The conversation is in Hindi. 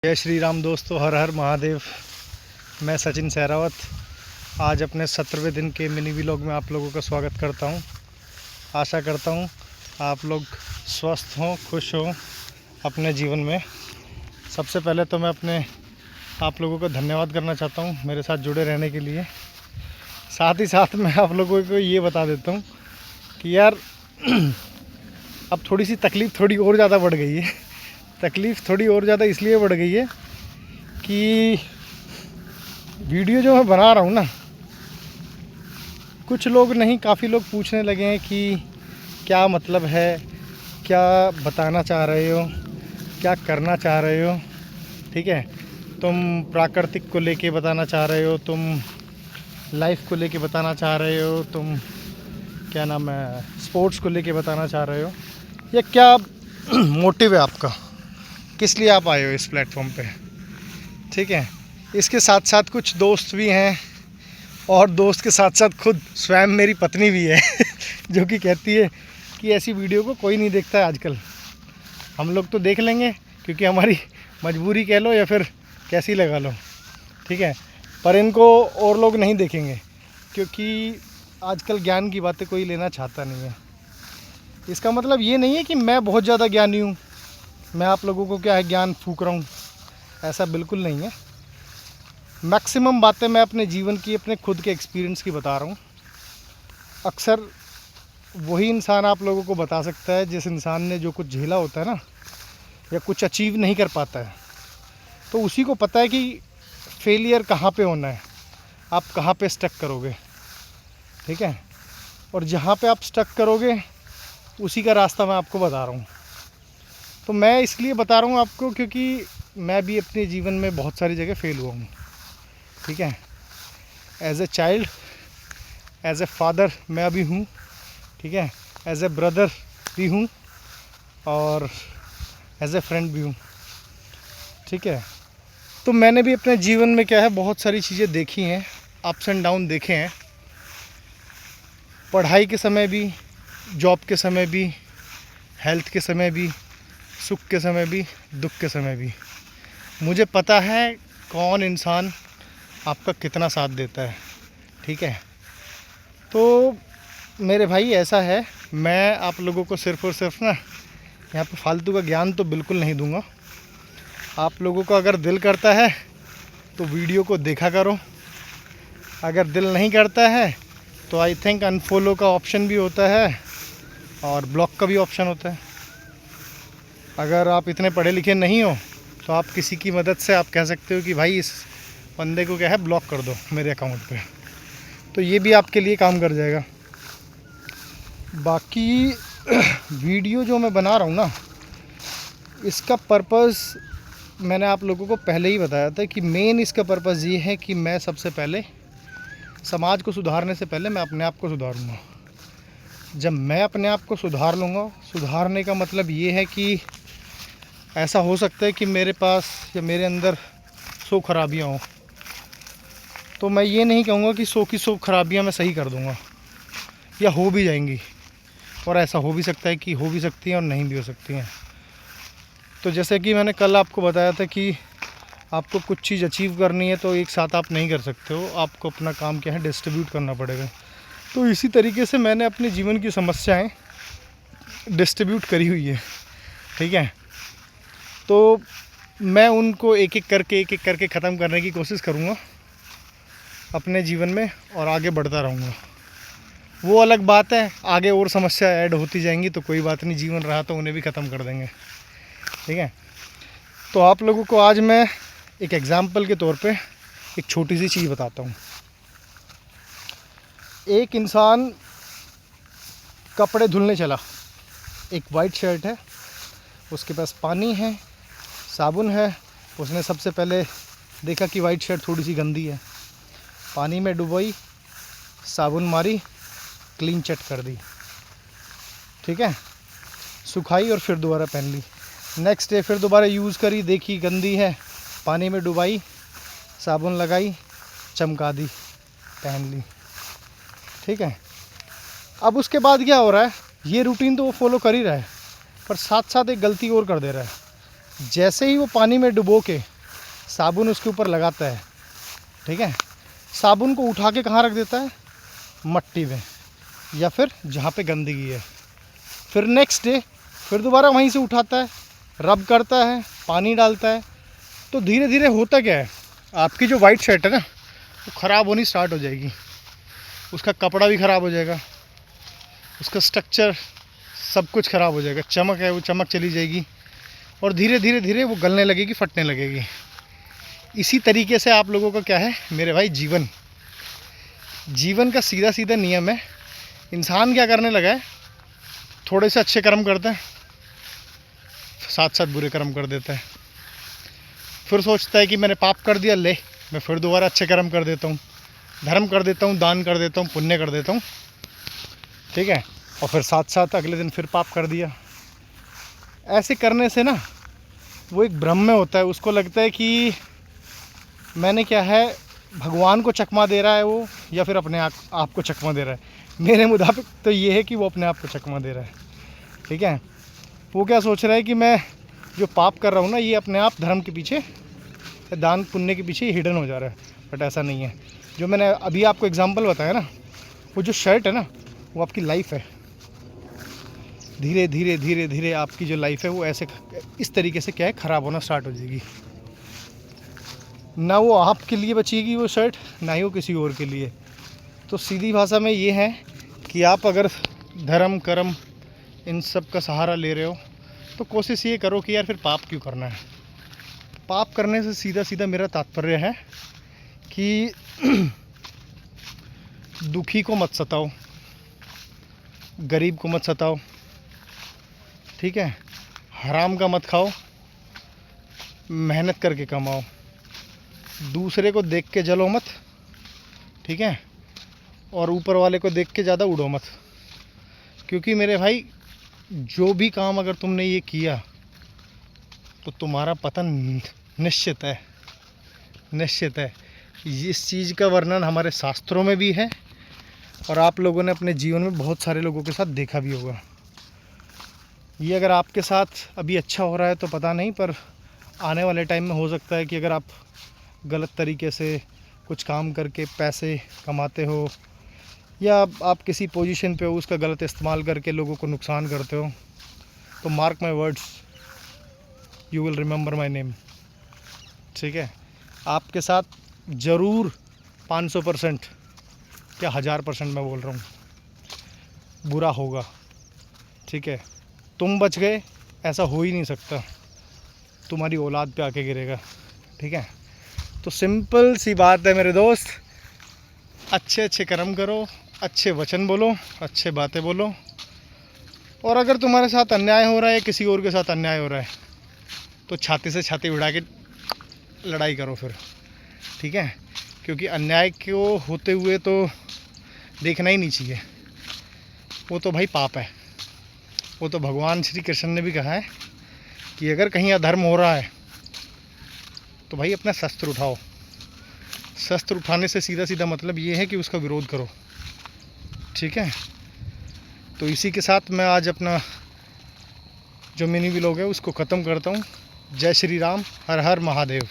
जय श्री राम दोस्तों, हर हर महादेव। मैं सचिन सहरावत आज अपने 17वें दिन के मिनी व्लॉग में आप लोगों का स्वागत करता हूं। आशा करता हूं आप लोग स्वस्थ हों, खुश हों अपने जीवन में। सबसे पहले तो मैं आप लोगों को धन्यवाद करना चाहता हूं मेरे साथ जुड़े रहने के लिए। साथ ही साथ मैं आप लोगों को ये बता देता हूं कि यार अब थोड़ी सी तकलीफ़ थोड़ी और ज़्यादा बढ़ गई है। तकलीफ़ थोड़ी और ज़्यादा इसलिए बढ़ गई है कि वीडियो जो मैं बना रहा हूँ ना, कुछ लोग नहीं, काफ़ी लोग पूछने लगे हैं कि क्या मतलब है, क्या बताना चाह रहे हो, क्या करना चाह रहे हो। ठीक है, तुम प्राकृतिक को लेके बताना चाह रहे हो, तुम लाइफ को लेके बताना चाह रहे हो, तुम क्या नाम है स्पोर्ट्स को लेके बताना चाह रहे हो, या क्या मोटिव है आपका, किस लिए आप आए हो इस प्लेटफॉर्म पे। ठीक है, इसके साथ साथ कुछ दोस्त भी हैं और दोस्त के साथ साथ खुद स्वयं मेरी पत्नी भी है जो कि कहती है कि ऐसी वीडियो को कोई नहीं देखता है आजकल। हम लोग तो देख लेंगे क्योंकि हमारी मजबूरी कह लो या फिर कैसी लगा लो। ठीक है, पर इनको और लोग नहीं देखेंगे क्योंकि आजकल ज्ञान की बातें कोई लेना चाहता नहीं है। इसका मतलब ये नहीं है कि मैं बहुत ज़्यादा ज्ञानी हूँ, मैं आप लोगों को क्या है ज्ञान फूक रहा हूँ, ऐसा बिल्कुल नहीं है। मैक्सिमम बातें मैं अपने जीवन की, अपने खुद के एक्सपीरियंस की बता रहा हूँ। अक्सर वही इंसान आप लोगों को बता सकता है जिस इंसान ने जो कुछ झेला होता है ना, या कुछ अचीव नहीं कर पाता है, तो उसी को पता है कि फेलियर कहाँ पे होना है, आप कहाँ पे स्टक करोगे। ठीक है, और जहाँ पे आप स्टक करोगे उसी का रास्ता मैं आपको बता रहा हूँ। तो मैं इसलिए बता रहा हूँ आपको क्योंकि मैं भी अपने जीवन में बहुत सारी जगह फेल हुआ हूँ। ठीक है, as a child, as a father मैं अभी हूँ। ठीक है, एज ए ब्रदर भी हूँ और एज ए फ्रेंड भी हूँ। ठीक है, तो मैंने भी अपने जीवन में क्या है बहुत सारी चीज़ें देखी हैं, अप्स एंड डाउन देखे हैं। पढ़ाई के समय भी, जॉब के समय भी, हेल्थ के समय भी, सुख के समय भी, दुख के समय भी। मुझे पता है कौन इंसान आपका कितना साथ देता है। ठीक है, तो मेरे भाई ऐसा है, मैं आप लोगों को सिर्फ़ और सिर्फ ना यहाँ पे फालतू का ज्ञान तो बिल्कुल नहीं दूंगा। आप लोगों को अगर दिल करता है तो वीडियो को देखा करो, अगर दिल नहीं करता है तो आई थिंक अनफॉलो का ऑप्शन भी होता है और ब्लॉक का भी ऑप्शन होता है। अगर आप इतने पढ़े लिखे नहीं हो तो आप किसी की मदद से आप कह सकते हो कि भाई इस बंदे को क्या है ब्लॉक कर दो मेरे अकाउंट पे, तो ये भी आपके लिए काम कर जाएगा। बाकी वीडियो जो मैं बना रहा हूँ ना, इसका पर्पज़ मैंने आप लोगों को पहले ही बताया था कि मेन इसका पर्पज़ ये है कि मैं सबसे पहले समाज को सुधारने से पहले मैं अपने आप को सुधारूँगा। जब मैं अपने आप को सुधार लूँगा, सुधारने का मतलब ये है कि ऐसा हो सकता है कि मेरे पास या मेरे अंदर 100 खराबियाँ हों, तो मैं ये नहीं कहूँगा कि 100 की 100 खराबियाँ मैं सही कर दूँगा या हो भी जाएंगी, और ऐसा हो भी सकता है कि हो भी सकती हैं और नहीं भी हो सकती हैं। तो जैसे कि मैंने कल आपको बताया था कि आपको कुछ चीज़ अचीव करनी है तो एक साथ आप नहीं कर सकते हो, आपको अपना काम क्या है डिस्ट्रीब्यूट करना पड़ेगा। तो इसी तरीके से मैंने अपने जीवन की समस्याएं डिस्ट्रीब्यूट करी हुई है। ठीक है, तो मैं उनको एक एक करके ख़त्म करने की कोशिश करूँगा अपने जीवन में और आगे बढ़ता रहूँगा। वो अलग बात है, आगे और समस्या ऐड होती जाएंगी तो कोई बात नहीं, जीवन रहा तो उन्हें भी ख़त्म कर देंगे। ठीक है, तो आप लोगों को आज मैं एक एग्ज़ाम्पल के तौर पे एक छोटी सी चीज़ बताता हूँ। एक इंसान कपड़े धुलने चला, एक वाइट शर्ट है, उसके पास पानी है, साबुन है। उसने सबसे पहले देखा कि वाइट शर्ट थोड़ी सी गंदी है, पानी में डुबोई, साबुन मारी, क्लीन चट कर दी। ठीक है, सुखाई और फिर दोबारा पहन ली। नेक्स्ट डे फिर दोबारा यूज़ करी, देखी गंदी है, पानी में डुबाई, साबुन लगाई, चमका दी, पहन ली। ठीक है, अब उसके बाद क्या हो रहा है, ये रूटीन तो वो फॉलो कर ही रहा है, पर साथ साथ एक गलती और कर दे रहा है। जैसे ही वो पानी में डुबो के साबुन उसके ऊपर लगाता है, ठीक है। साबुन को उठा के कहाँ रख देता है, मट्टी में या फिर जहाँ पे गंदगी है। फिर नेक्स्ट डे फिर दोबारा वहीं से उठाता है, रब करता है, पानी डालता है। तो धीरे धीरे होता क्या है, आपकी जो वाइट शर्ट है ना वो ख़राब होनी स्टार्ट हो जाएगी, उसका कपड़ा भी ख़राब हो जाएगा, उसका स्ट्रक्चर सब कुछ ख़राब हो जाएगा, चमक है वो चमक चली जाएगी और धीरे धीरे धीरे वो गलने लगेगी, फटने लगेगी। इसी तरीके से आप लोगों का क्या है मेरे भाई, जीवन का सीधा सीधा नियम है। इंसान क्या करने लगा है, थोड़े से अच्छे कर्म करता है, साथ साथ बुरे कर्म कर देता है। फिर सोचता है कि मैंने पाप कर दिया, ले मैं फिर दोबारा अच्छे कर्म कर देता हूँ, धर्म कर देता हूँ, दान कर देता हूँ, पुण्य कर देता हूँ, ठीक है। और फिर साथ साथ अगले दिन फिर पाप कर दिया। ऐसे करने से ना वो एक भ्रम में होता है, उसको लगता है कि मैंने क्या है, भगवान को चकमा दे रहा है वो, या फिर अपने आप को चकमा दे रहा है। मेरे मुताबिक तो ये है कि वो अपने आप को चकमा दे रहा है, ठीक है। वो क्या सोच रहा है कि मैं जो पाप कर रहा हूँ ना, ये अपने आप धर्म के पीछे, दान पुण्य के पीछे हिडन हो जा रहा है। बट ऐसा नहीं है। जो मैंने अभी आपको एग्जांपल बताया ना, वो जो शर्ट है ना वो आपकी लाइफ है। धीरे धीरे धीरे धीरे आपकी जो लाइफ है वो ऐसे इस तरीके से क्या है, ख़राब होना स्टार्ट हो जाएगी। ना वो आपके लिए बचेगी वो शर्ट, ना ही वो किसी और के लिए। तो सीधी भाषा में ये है कि आप अगर धर्म कर्म इन सब का सहारा ले रहे हो तो कोशिश ये करो कि यार फिर पाप क्यों करना है। पाप करने से सीधा सीधा मेरा तात्पर्य है कि दुखी को मत सताओ, गरीब को मत सताओ, ठीक है। हराम का मत खाओ, मेहनत करके कमाओ, दूसरे को देख के जलो मत, ठीक है। और ऊपर वाले को देख के ज़्यादा उड़ो मत। क्योंकि मेरे भाई जो भी काम अगर तुमने ये किया तो तुम्हारा पतन निश्चित है, निश्चित है। इस चीज़ का वर्णन हमारे शास्त्रों में भी है और आप लोगों ने अपने जीवन में बहुत सारे लोगों के साथ देखा भी होगा। ये अगर आपके साथ अभी अच्छा हो रहा है तो पता नहीं, पर आने वाले टाइम में हो सकता है कि अगर आप गलत तरीके से कुछ काम करके पैसे कमाते हो या आप किसी पोजीशन पे हो, उसका गलत इस्तेमाल करके लोगों को नुकसान करते हो, तो mark my words, you will remember my name, ठीक है। आपके साथ ज़रूर 500% क्या 1000% मैं बोल रहा हूँ बुरा होगा, ठीक है। तुम बच गए ऐसा हो ही नहीं सकता, तुम्हारी औलाद पे आके गिरेगा, ठीक है। तो सिंपल सी बात है मेरे दोस्त, अच्छे अच्छे कर्म करो, अच्छे वचन बोलो, अच्छे बातें बोलो। और अगर तुम्हारे साथ अन्याय हो रहा है, किसी और के साथ अन्याय हो रहा है, तो छाती से छाती भिड़ा के लड़ाई करो फिर, ठीक है। क्योंकि अन्याय को होते हुए तो देखना ही नहीं चाहिए, वो तो भाई पाप है। वो तो भगवान श्री कृष्ण ने भी कहा है कि अगर कहीं अधर्म हो रहा है तो भाई अपना शस्त्र उठाओ। शस्त्र उठाने से सीधा सीधा मतलब ये है कि उसका विरोध करो, ठीक है। तो इसी के साथ मैं आज अपना जो मिनी व्लॉग है उसको ख़त्म करता हूँ। जय श्री राम, हर हर महादेव।